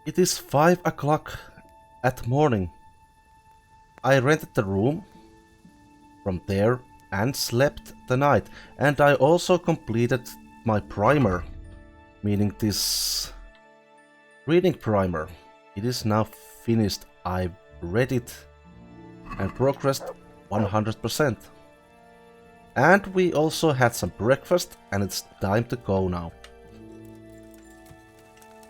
It is 5 o'clock at morning. I rented the room from there and slept the night. And I also completed my primer, meaning this reading primer. It is now finished. I read it and progressed 100%. And we also had some breakfast and it's time to go now.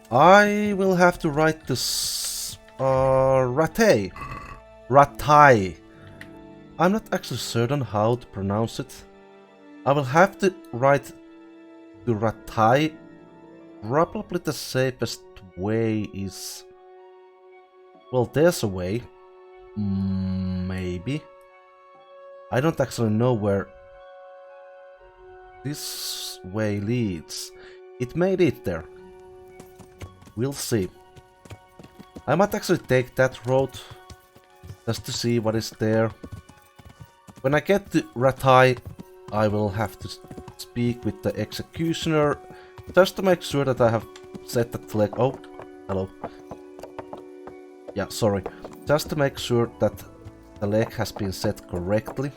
I will have to write this Rattay. Rattay. I'm not actually certain how to pronounce it. I will have to write to Rattay. Probably the safest way is... Well, there's a way. Maybe. I don't actually know where this way leads. It may lead there. We'll see. I might actually take that road just to see what is there. When I get to Rattay, I will have to speak with the executioner just to make sure that I have set that leg. Oh, hello. Yeah, sorry. Just to make sure that the leg has been set correctly.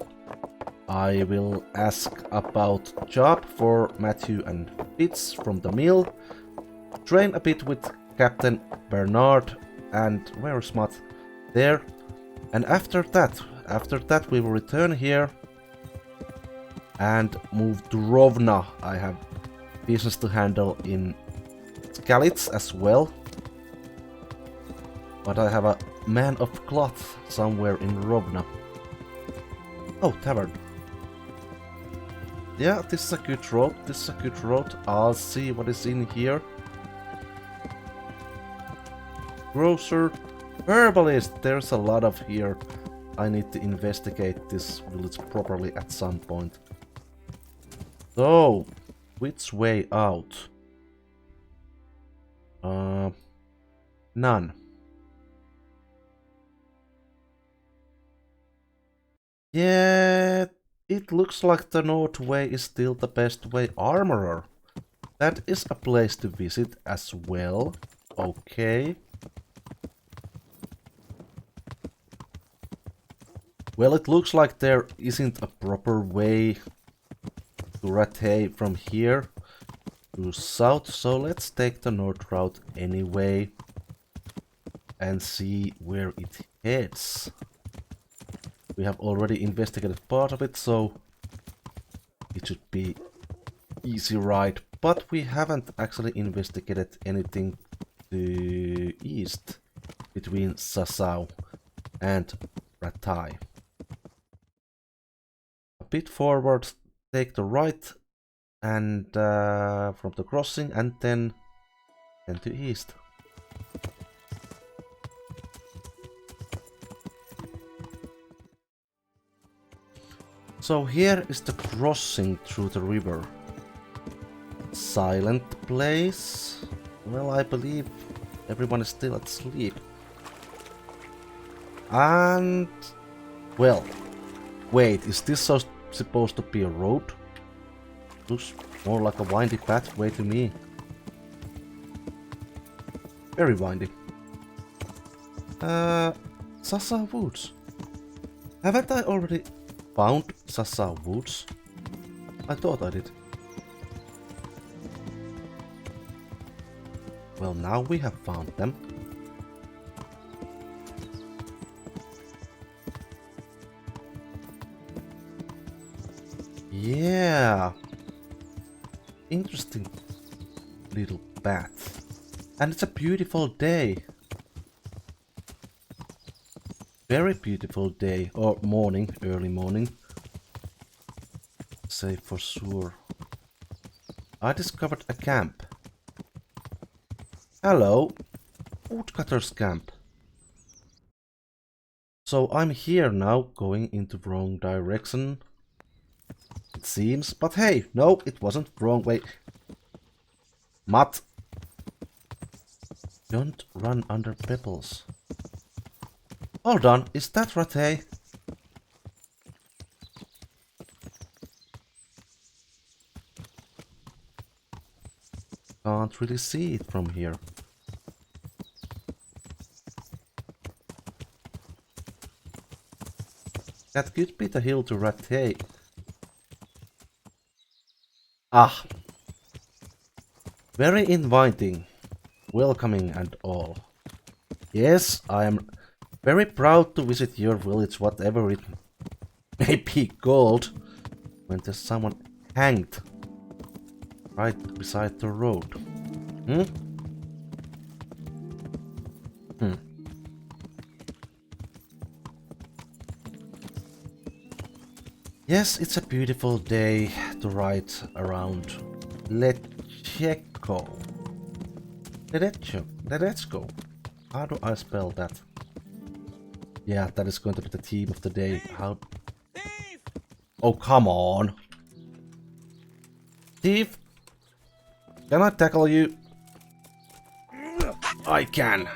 I will ask about job for Matthew and Fitz from the mill. Train a bit with Captain Bernard and where is Matt? There. And after that we will return here and move to Rovna. I have business to handle in Skalitz as well. But I have a man of cloth somewhere in Rovna. Oh, tavern. Yeah, this is a good road. This is a good road. I'll see what is in here. Grocer. Herbalist. There's a lot of here. I need to investigate this village properly at some point. So, which way out? None. Yeah, it looks like the North Way is still the best way. Armorer. That is a place to visit as well. Okay. Well, it looks like there isn't a proper way to Rattay from here to south, so let's take the north route anyway and see where it heads. We have already investigated part of it, so it should be easy ride, but we haven't actually investigated anything to east between Sasau and Rattay. A bit forward, take the right and from the crossing and then to east. So here is the crossing through the river. Silent place. Well, I believe everyone is still asleep. And... well, wait, is this supposed to be a road? Looks more like a windy pathway to me. Very windy. Sasau Woods. Haven't I already found Sasau Woods? I thought I did. Well, now we have found them. Yeah. Interesting little path. And it's a beautiful day. Very beautiful day. Or morning, early morning. Say for sure. I discovered a camp. Hello. Woodcutter's camp. So I'm here now, going into the wrong direction. It seems, but hey, no, it wasn't wrong way. Matt. Don't run under pebbles. Hold on, is that Rattay? Can't really see it from here. That could be the hill to Rattay. Ah. Very inviting. Welcoming and all. Yes, I am very proud to visit your village, whatever it may be called. When there's someone hanged right beside the road. Hmm? Hmm. Yes, it's a beautiful day to ride around Let's go. How do I spell that? Yeah, that is going to be the theme of the day. How? Thief! Oh, come on. Thief? Can I tackle you? I can.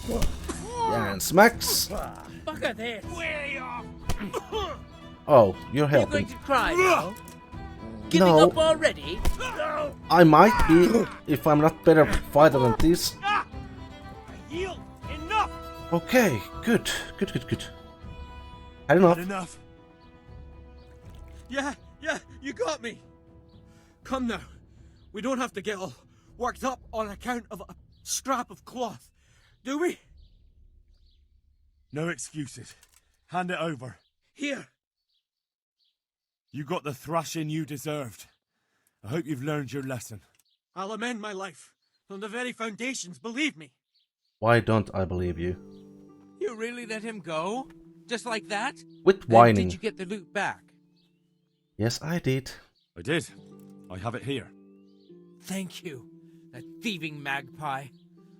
Yeah, and smacks. Bugger this! Way off! Oh, you're You're helping. going to cry now? Giving No. up already? No! I might be, if I'm not better fighter than this. I yield! Enough! Okay, good. Had enough. Enough. Yeah, you got me. Come now. We don't have to get all worked up on account of a scrap of cloth, do we? No excuses. Hand it over. Here. You got the thrashing you deserved. I hope you've learned your lesson. I'll amend my life. From the very foundations, believe me. Why don't I believe you? You really let him go? Just like that? With Then whining. did you get the loot back? Yes, I did. I did. I have it here. Thank you. That thieving magpie.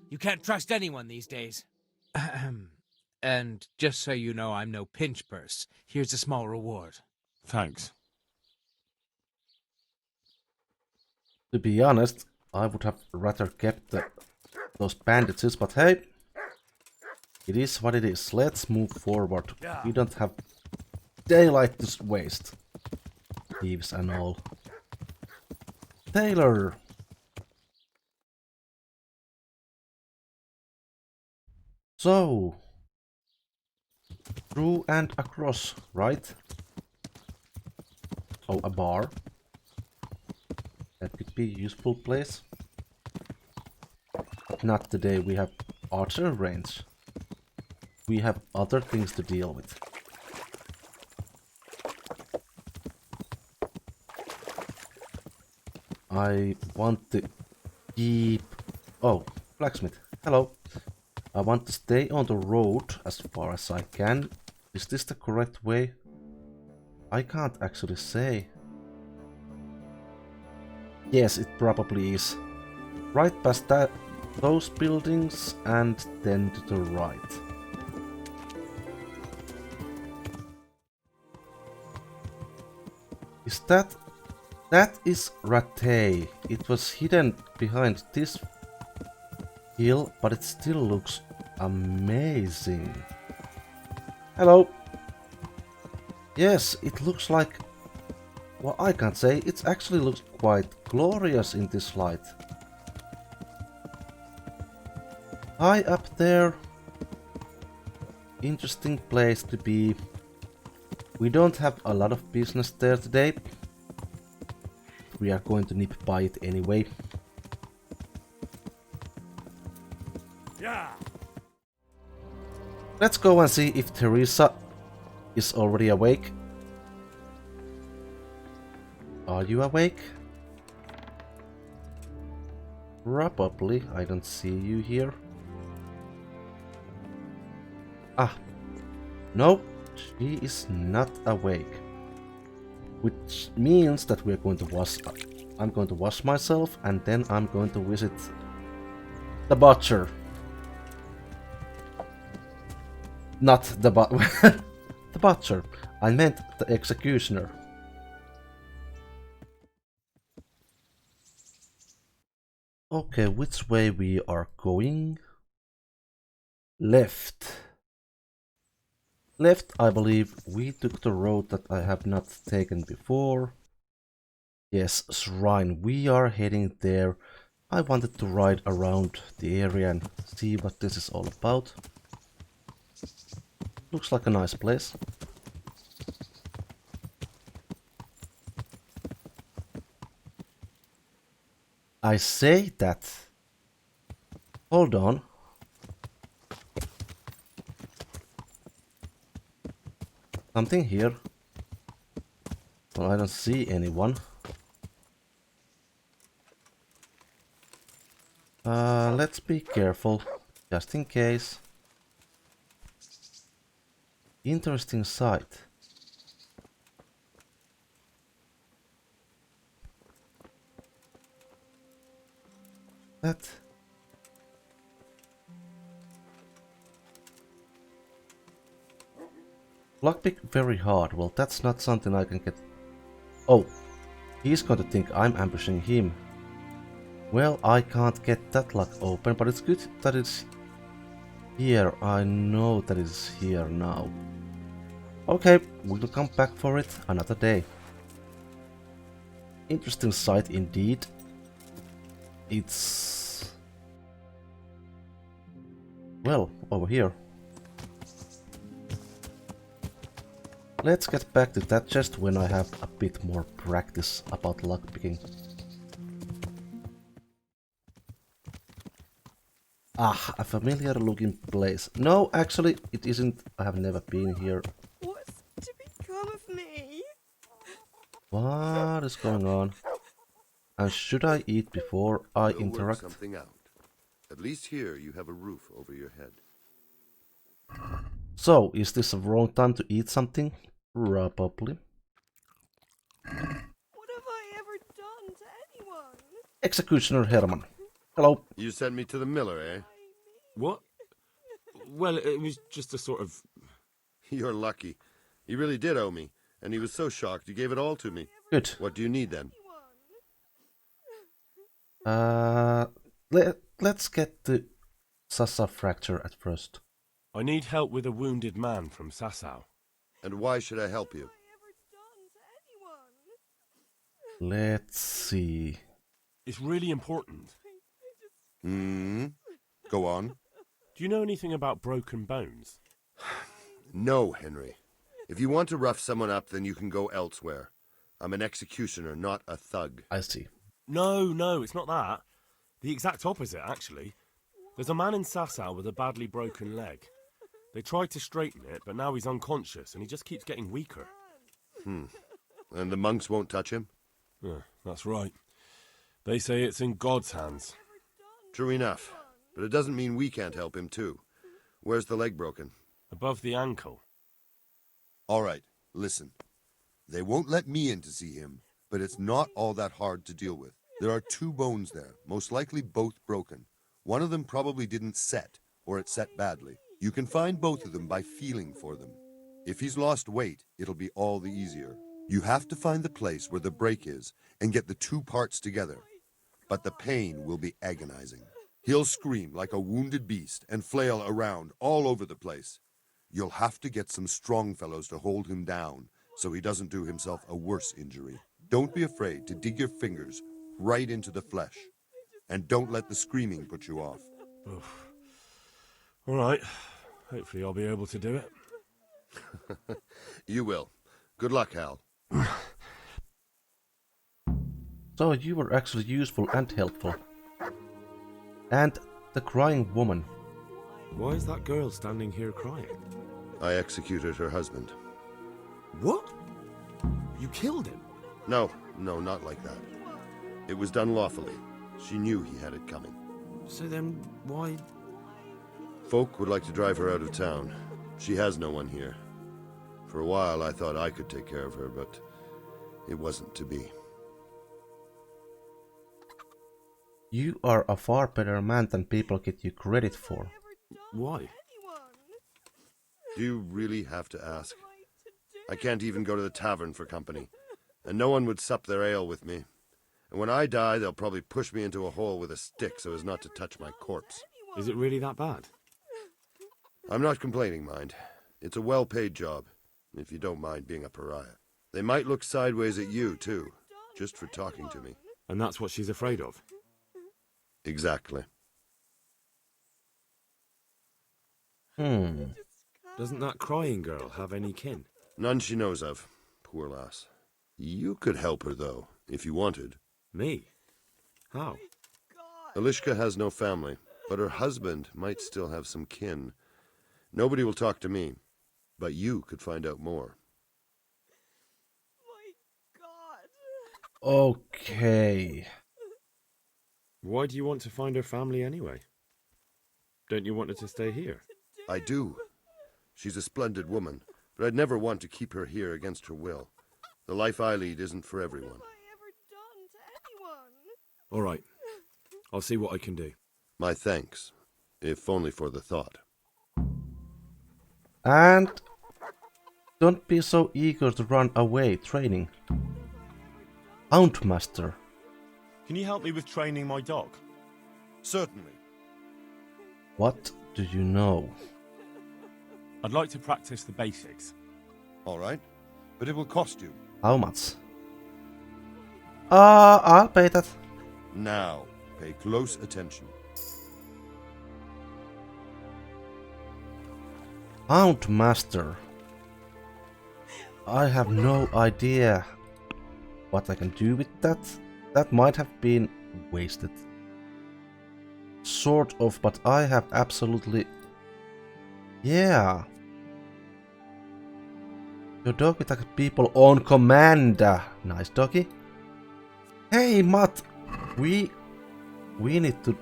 You can't trust anyone these days. Ahem. And just so you know, I'm no pinch purse. Here's a small reward. Thanks. To be honest, I would have rather kept those bandages, but hey, it is what it is. Let's move forward. We don't have daylight to waste. Thieves and all. Taylor! So, through and across, right? Oh, a bar. That could be a useful place. But not today, we have archer range. We have other things to deal with. I want to keep... Oh, blacksmith. Hello. I want to stay on the road as far as I can. Is this the correct way? I can't actually say. Yes, it probably is. Right past that, those buildings and then to the right. Is that... That is Rattay. It was hidden behind this hill, but it still looks amazing. Hello. Yes, it looks like... Well, I can't say. It actually looks quite glorious in this light. High up there. Interesting place to be. We don't have a lot of business there today. We are going to nip by it anyway. Yeah. Let's go and see if Teresa is already awake. Are you awake? Probably. I don't see you here. Ah. No, she is not awake. Which means that we're going to wash... I'm going to wash myself and then I'm going to visit the butcher. Not the the butcher. I meant the executioner. Okay, which way we are going? Left. Left, I believe we took the road that I have not taken before. Yes, Shrine, we are heading there. I wanted to ride around the area and see what this is all about. Looks like a nice place. I say that. Hold on. Something here. Well, I don't see anyone. Let's be careful, just in case. Interesting sight. That. Lockpick very hard. Well, that's not something I can get. Oh, he's going to think I'm ambushing him. Well, I can't get that lock open, but it's good that it's here. I know that it's here now. Okay, we'll come back for it another day. Interesting sight indeed. It's... well, over here. Let's get back to that chest when I have a bit more practice about lockpicking. Ah, a familiar looking place. No, actually, it isn't. I have never been here. What's to become of me? What is going on? And should I eat before I We'll work interact? something out. At least here you have a roof over your head. So, is this a wrong time to eat something? Probably. What have I ever done to anyone? Executioner Herman. Hello. You sent me to the miller, eh? What? Well, it was just a sort of... You're lucky. He really did owe me, and he was so shocked he gave it all to me. Good. What do you need then? Let's get the Sasau fracture at first. I need help with a wounded man from Sasau. And why should I help you? Let's see. It's really important. Go on. Do you know anything about broken bones? No, Henry. If you want to rough someone up, then you can go elsewhere. I'm an executioner, not a thug. I see. No, it's not that. The exact opposite, actually. There's a man in Sasau with a badly broken leg. They tried to straighten it, but now he's unconscious and he just keeps getting weaker. And the monks won't touch him? Yeah, that's right. They say it's in God's hands. True enough. But it doesn't mean we can't help him, too. Where's the leg broken? Above the ankle. All right, listen. They won't let me in to see him, but it's not all that hard to deal with. There are 2 bones there, most likely both broken. One of them probably didn't set, or it set badly. You can find both of them by feeling for them. If he's lost weight, it'll be all the easier. You have to find the place where the break is and get the 2 parts together. But the pain will be agonizing. He'll scream like a wounded beast and flail around all over the place. You'll have to get some strong fellows to hold him down so he doesn't do himself a worse injury. Don't be afraid to dig your fingers right into the flesh. And don't let the screaming put you off. Oof. All right. Hopefully I'll be able to do it. You will. Good luck, Hal. So you were actually useful and helpful. And the crying woman. Why is that girl standing here crying? I executed her husband. What? You killed him? No, not like that. It was done lawfully. She knew he had it coming. So then why... Folk would like to drive her out of town. She has no one here. For a while I thought I could take care of her, but it wasn't to be. You are a far better man than people get you credit for. Why? Do you really have to ask? I can't even go to the tavern for company, and no one would sup their ale with me. And when I die, they'll probably push me into a hole with a stick so as not to touch my corpse. Is it really that bad? I'm not complaining, mind. It's a well-paid job, if you don't mind being a pariah. They might look sideways at you, too, just for talking to me. And that's what she's afraid of? Exactly. Doesn't that crying girl have any kin? None she knows of. Poor lass. You could help her, though, if you wanted. Me? How? Elishka has no family, but her husband might still have some kin. Nobody will talk to me, but you could find out more. My God. Okay. Why do you want to find her family anyway? Don't you want her to stay here? I do. She's a splendid woman, but I'd never want to keep her here against her will. The life I lead isn't for everyone. What have I ever done to anyone? All right. I'll see what I can do. My thanks, if only for the thought. And don't be so eager to run away training. Houndmaster. Can you help me with training my dog? Certainly. What do you know? I'd like to practice the basics. All right, but it will cost you. How much? I'll pay that. Now, pay close attention. Houndmaster. I have no idea what I can do with that. That might have been wasted. Sort of, but I have absolutely... Yeah. Your dog attacks people on command. Nice doggy. Hey, Matt. We need to...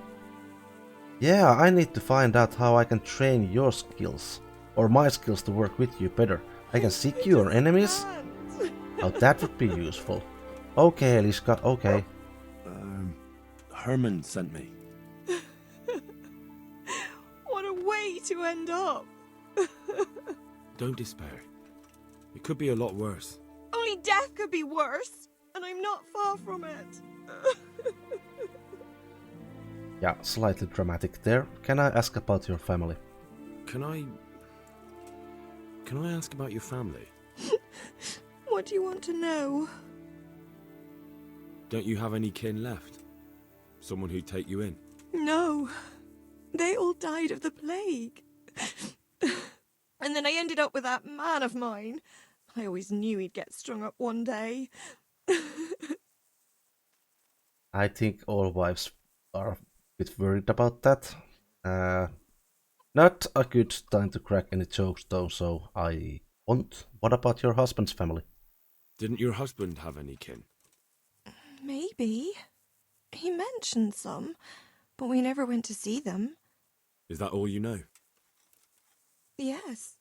Yeah, I need to find out how I can train your skills. Or my skills to work with you better. I can secure enemies. Oh, that would be useful. Okay, Elishka, okay. Herman sent me. What a way to end up. Don't despair. It could be a lot worse. Only death could be worse, and I'm not far from it. Yeah, slightly dramatic there. Can I ask about your family? Can I ask about your family? What do you want to know? Don't you have any kin left? Someone who'd take you in? No. They all died of the plague. And then I ended up with that man of mine. I always knew he'd get strung up one day. I think all wives are a bit worried about that. Not a good time to crack any jokes though, so I won't. What about your husband's family? Didn't your husband have any kin? Maybe. He mentioned some, but we never went to see them. Is that all you know? Yes.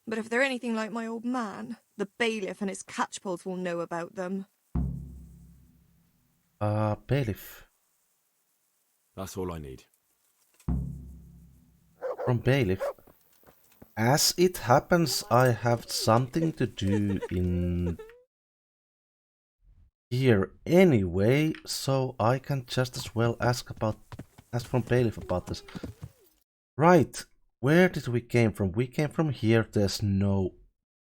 But if they're anything like my old man, the bailiff and his catchpoles will know about them. Bailiff. That's all I need. From bailiff. As it happens, I have something to do in here anyway, so I can just as well ask from bailiff about this. Right, where did we came from? We came from here. There's no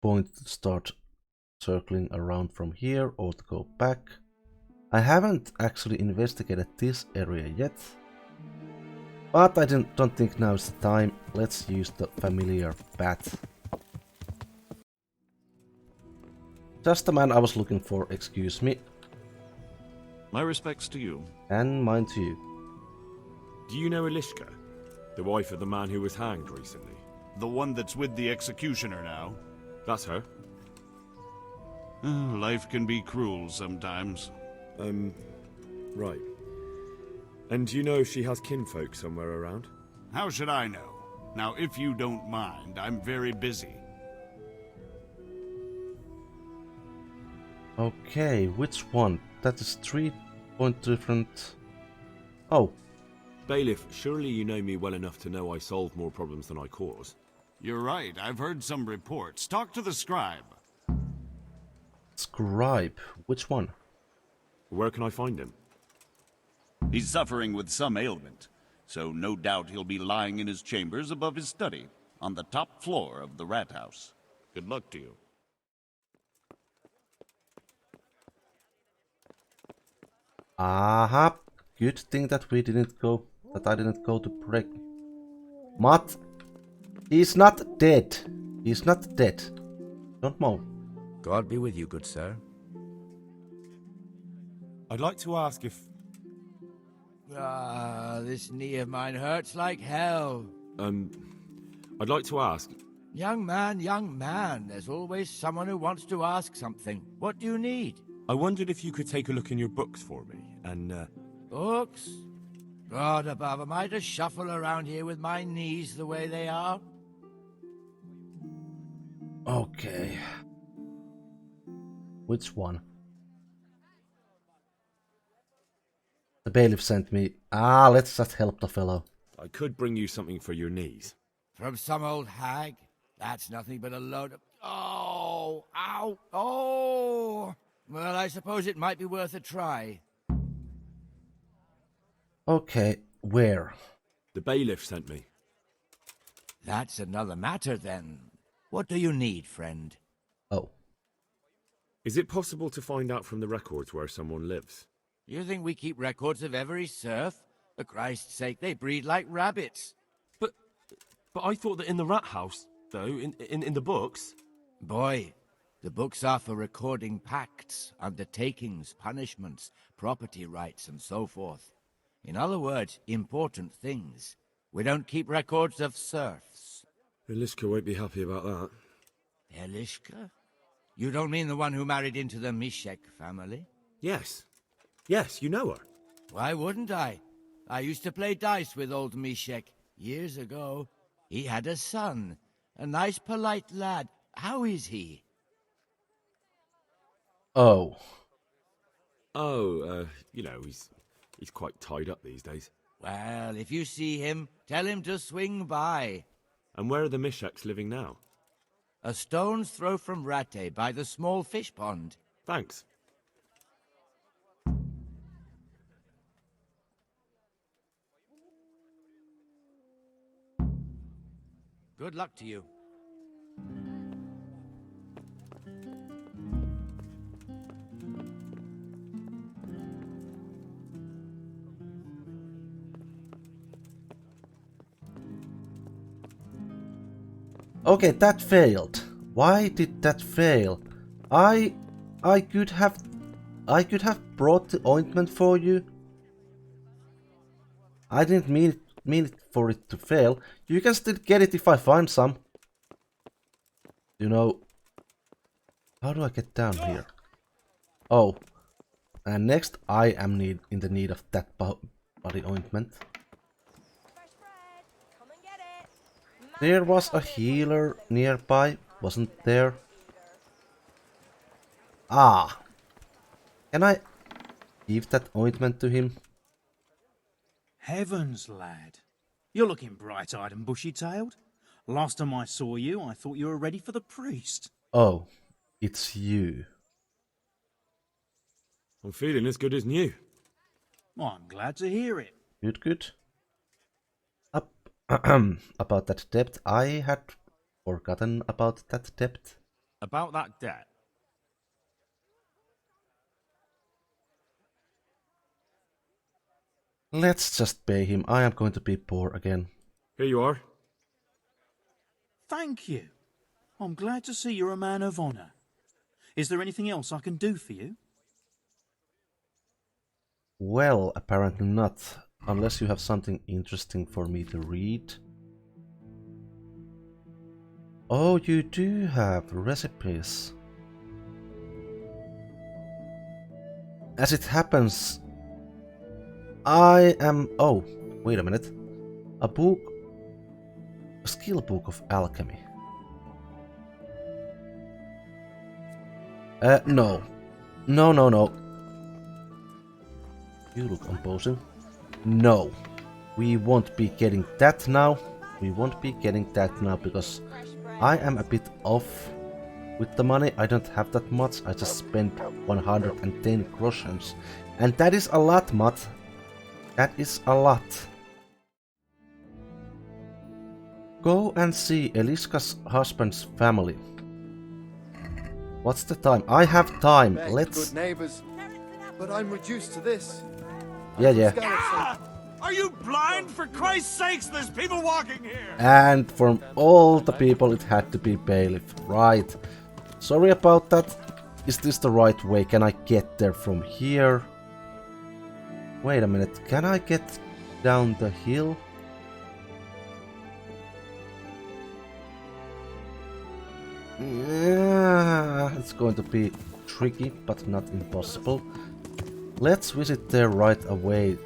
point to start circling around from here or to go back. I haven't actually investigated this area yet. But I don't think now is the time. Let's use the familiar bat. Just the man I was looking for, excuse me. My respects to you. And mine to you. Do you know Elishka? The wife of the man who was hanged recently? The one that's with the executioner now. That's her. Life can be cruel sometimes. Right. And do you know if she has kinfolk somewhere around? How should I know? Now, if you don't mind, I'm very busy. Okay, which one? That is 3 point different. Oh. Bailiff, surely you know me well enough to know I solve more problems than I cause. You're right, I've heard some reports. Talk to the scribe. Scribe? Which one? Where can I find him? He's suffering with some ailment, so no doubt he'll be lying in his chambers above his study, on the top floor of the rat house. Good luck to you. Aha! Good thing that I didn't go to break. Matt! He's not dead. He's not dead. Don't move. God be with you, good sir. I'd like to ask if... This knee of mine hurts like hell. I'd like to ask. Young man, there's always someone who wants to ask something. What do you need? I wondered if you could take a look in your books for me, and, Books? God above, am I to shuffle around here with my knees the way they are? Okay. Which one? The bailiff sent me. Let's just help the fellow. I could bring you something for your knees. From some old hag? That's nothing but a load of... Oh! Ow! Oh! Well, I suppose it might be worth a try. Okay, where? The bailiff sent me. That's another matter, then. What do you need, friend? Oh. Is it possible to find out from the records where someone lives? You think we keep records of every serf? For Christ's sake, they breed like rabbits. But I thought that in the rat house, though, in the books... Boy, the books are for recording pacts, undertakings, punishments, property rights, and so forth. In other words, important things. We don't keep records of serfs. Elishka won't be happy about that. Elishka? You don't mean the one who married into the Mishek family? Yes. Yes, you know her. Why wouldn't I? I used to play dice with old Mishek years ago. He had a son, a nice polite lad. How is he? Oh. Oh, he's quite tied up these days. Well, if you see him, tell him to swing by. And where are the Misheks living now? A stone's throw from Rattay by the small fish pond. Thanks. Good luck to you. Okay, that failed. Why did that fail? I could have brought the ointment for you. I didn't mean it for it to fail. You can still get it if I find some. You know, how do I get down here? Oh, and next I am in the need of that body ointment. There was a healer nearby, wasn't there? Ah, can I give that ointment to him? Heavens, lad. You're looking bright-eyed and bushy-tailed. Last time I saw you, I thought you were ready for the priest. Oh, it's you. I'm feeling as good as new. I'm glad to hear it. Good, good. About that debt, I had forgotten about that debt. About that debt? Let's just pay him. I am going to be poor again. Here you are. Thank you. I'm glad to see you're a man of honour. Is there anything else I can do for you? Well, apparently not. Unless you have something interesting for me to read. Oh, you do have recipes. As it happens, I am... Oh, wait a minute. A book... A skill book of alchemy. No. No. You look imposing. No. We won't be getting that now. We won't be getting that now because I am a bit off with the money. I don't have that much. I just spent 110 groshens. And that is a lot, Matt. That is a lot. Go and see Elishka's husband's family. What's the time? I have time. Let's... Good neighbors, but I'm reduced to this. Yeah. Are you blind? For Christ's sakes, there's people walking here! And from all the people it had to be bailiff. Right. Sorry about that. Is this the right way? Can I get there from here? Wait a minute, can I get down the hill? Yeah, it's going to be tricky, but not impossible. Let's visit there right away.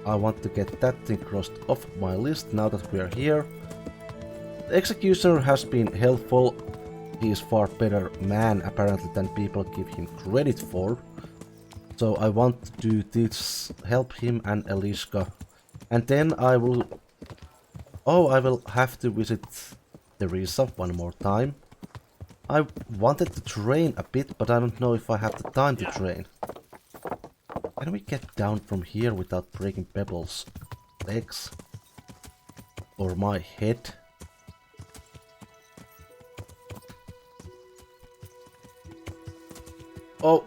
I want to get that thing crossed off my list now that we are here. The executioner has been helpful. He is far better man apparently than people give him credit for. So I want to do this, help him and Elishka. And then I will... Oh, I will have to visit Teresa one more time. I wanted to train a bit, but I don't know if I have the time to train. Can we get down from here without breaking Pebble's legs? Or my head? Oh!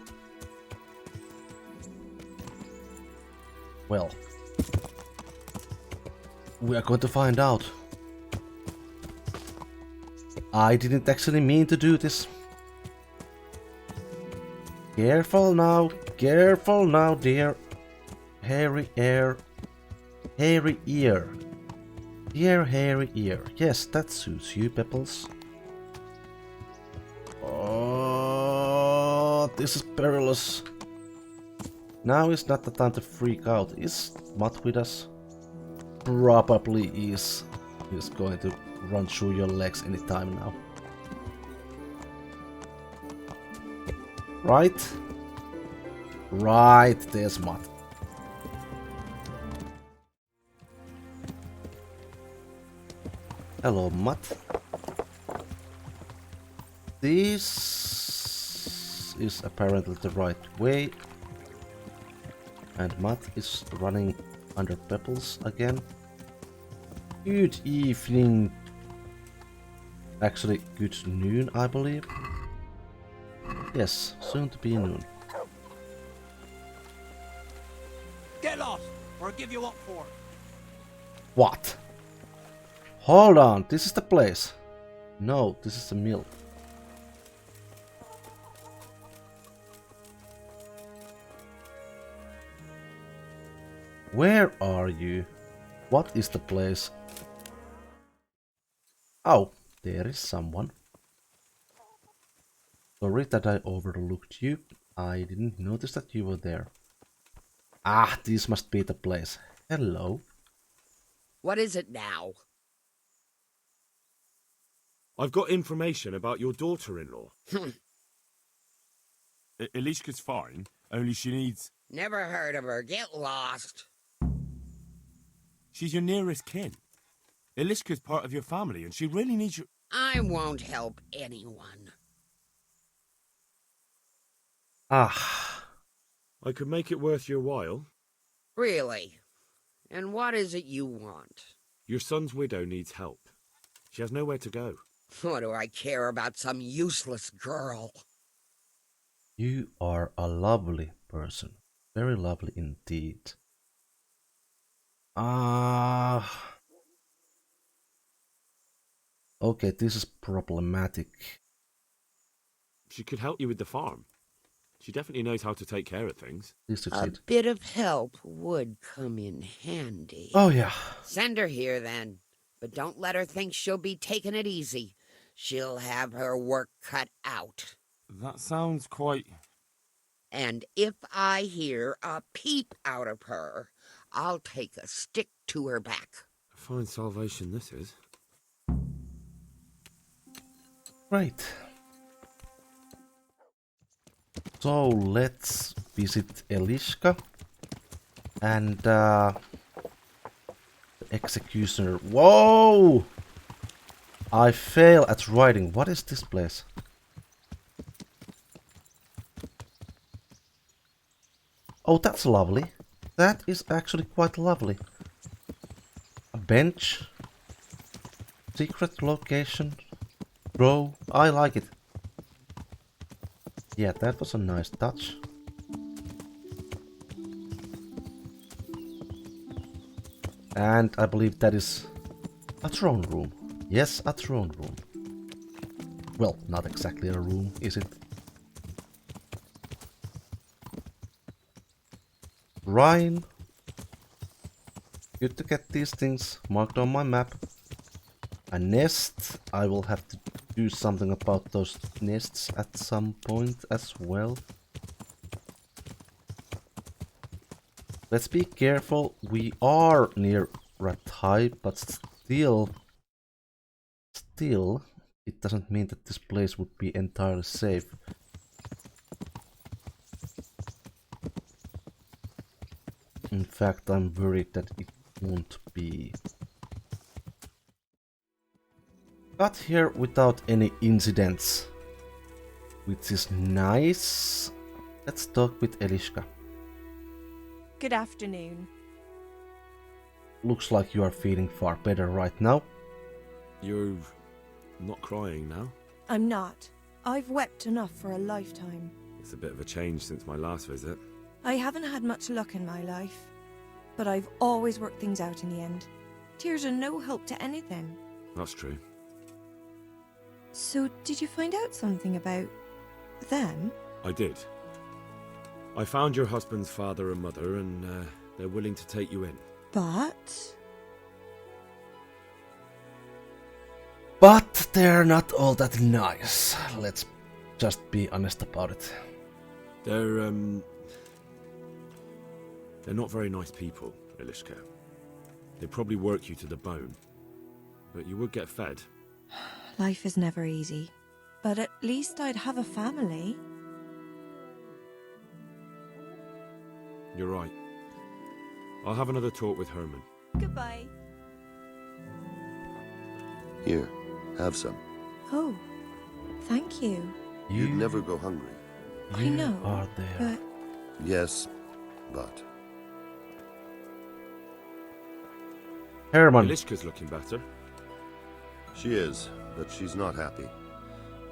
Well. We are going to find out. I didn't actually mean to do this. Careful now, dear. Hairy ear. Hairy ear. Dear hairy ear. Yes, that suits you, Pebbles. Oh, this is perilous. Now is not the time to freak out. Is Matt with us? Probably is. He's going to run through your legs anytime now. Right? Right, there's Matt. Hello, Matt. This is apparently the right way. And Matt is running under Pebbles again. Good evening. Actually, good noon, I believe. Yes, soon to be noon. Get lost, or I'll give you up for. What? Hold on, this is the place. No, this is the mill. Where are you? What is the place? Oh, there is someone. Sorry that I overlooked you. I didn't notice that you were there. Ah, this must be the place. Hello. What is it now? I've got information about your daughter-in-law. Elishka's fine, only she needs... Never heard of her. Get lost. She's your nearest kin. Elishka's part of your family, and she really needs you... I won't help anyone. Ah. I could make it worth your while. Really? And what is it you want? Your son's widow needs help. She has nowhere to go. What do I care about some useless girl? You are a lovely person. Very lovely indeed. Okay, this is problematic. She could help you with the farm. She definitely knows how to take care of things. A bit of help would come in handy. Oh, yeah. Send her here, then. But don't let her think she'll be taking it easy. She'll have her work cut out. That sounds quite... And if I hear a peep out of her, I'll take a stick to her back. A fine salvation this is. Right. So let's visit Elishka and the executioner. Whoa! I fail at writing. What is this place? Oh, that's lovely. That is actually quite lovely. A bench. Secret location. Bro, I like it. Yeah, that was a nice touch. And I believe that is a throne room. Yes, a throne room. Well, not exactly a room, is it? Rhine, Good to get these things marked on my map. A nest. I will have to do something about those nests at some point as well. Let's be careful. We are near Rattay, but still, it doesn't mean that this place would be entirely safe. In fact, I'm worried that it won't be. Got here without any incidents, which is nice. Let's talk with Elishka. Good afternoon. Looks like you are feeling far better right now. You're not crying now? I'm not. I've wept enough for a lifetime. It's a bit of a change since my last visit. I haven't had much luck in my life, but I've always worked things out in the end. Tears are no help to anything. That's true. So, did you find out something about them? I did. I found your husband's father and mother, and they're willing to take you in. But they're not all that nice. Let's just be honest about it. They're not very nice people, Elishka. They'd probably work you to the bone. But you would get fed. Life is never easy. But at least I'd have a family. You're right. I'll have another talk with Herman. Goodbye. Here, have some. Oh, thank you. You'd never go hungry. I know, are there. but Yes, but... Herman. Elishka's looking better. She is, but she's not happy.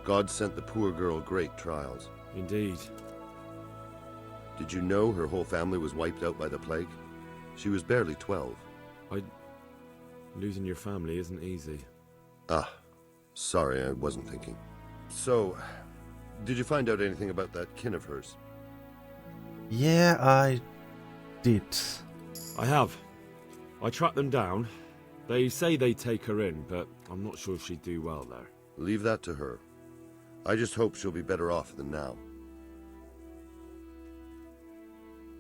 God sent the poor girl great trials. Indeed. Did you know her whole family was wiped out by the plague? She was barely 12. Losing your family isn't easy. Ah, sorry, I wasn't thinking. So, did you find out anything about that kin of hers? Yeah, I did. I have. I tracked them down. They say they'd take her in, but I'm not sure if she'd do well there. Leave that to her. I just hope she'll be better off than now.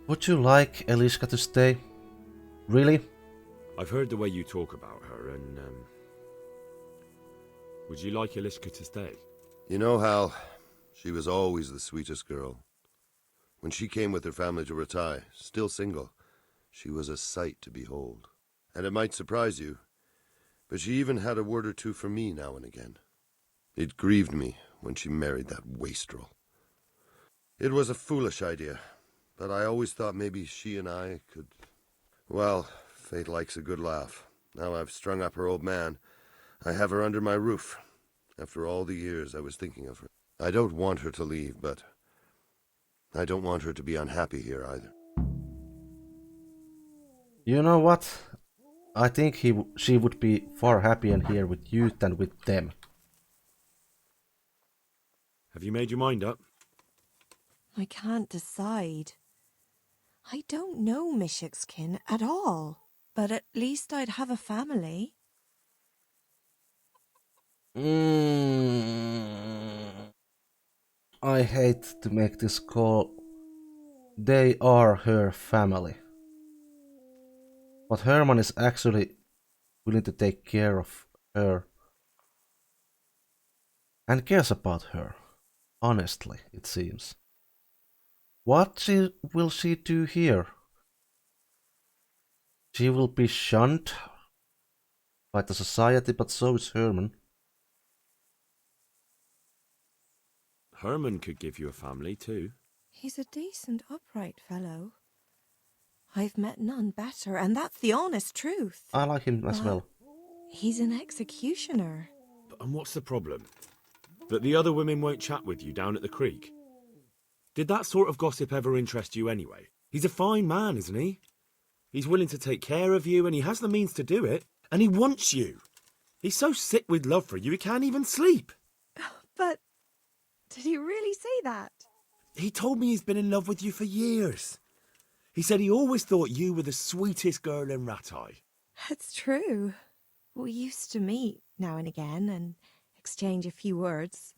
Would you like Elishka to stay? Really? I've heard the way you talk about her, and would you like Elishka to stay? You know, Hal, she was always the sweetest girl. When she came with her family to Rattay, still single, she was a sight to behold. And it might surprise you, but she even had a word or two for me now and again. It grieved me when she married that wastrel. It was a foolish idea, but I always thought maybe she and I could... Well, fate likes a good laugh. Now I've strung up her old man. I have her under my roof. After all the years I was thinking of her. I don't want her to leave, but I don't want her to be unhappy here either. You know what? I think she would be far happier here with you than with them. Have you made your mind up? I can't decide. I don't know Mishik's kin at all, but at least I'd have a family. I hate to make this call. They are her family. But Herman is actually willing to take care of her. And cares about her. Honestly, it seems. What will she do here? She will be shunned by the society, but so is Herman. Herman could give you a family too. He's a decent, upright fellow. I've met none better, and that's the honest truth. I like him as well. He's an executioner. And what's the problem? That the other women won't chat with you down at the creek? Did that sort of gossip ever interest you anyway? He's a fine man, isn't he? He's willing to take care of you, and he has the means to do it, and he wants you. He's so sick with love for you, he can't even sleep. But did he really say that? He told me he's been in love with you for years. He said he always thought you were the sweetest girl in Rattay. It's true. We used to meet now and again and exchange a few words.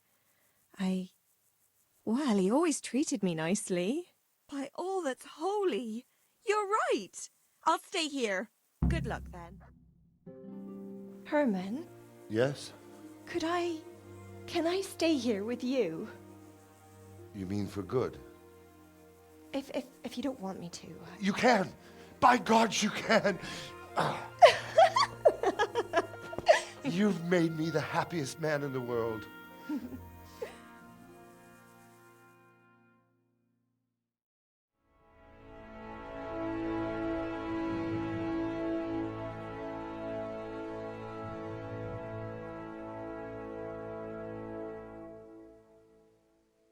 Well, he always treated me nicely. By all that's holy, you're right. I'll stay here. Good luck then. Herman, Yes? can I stay here with you? You mean for good? If you don't want me to. You can! By God, you can! You've made me the happiest man in the world.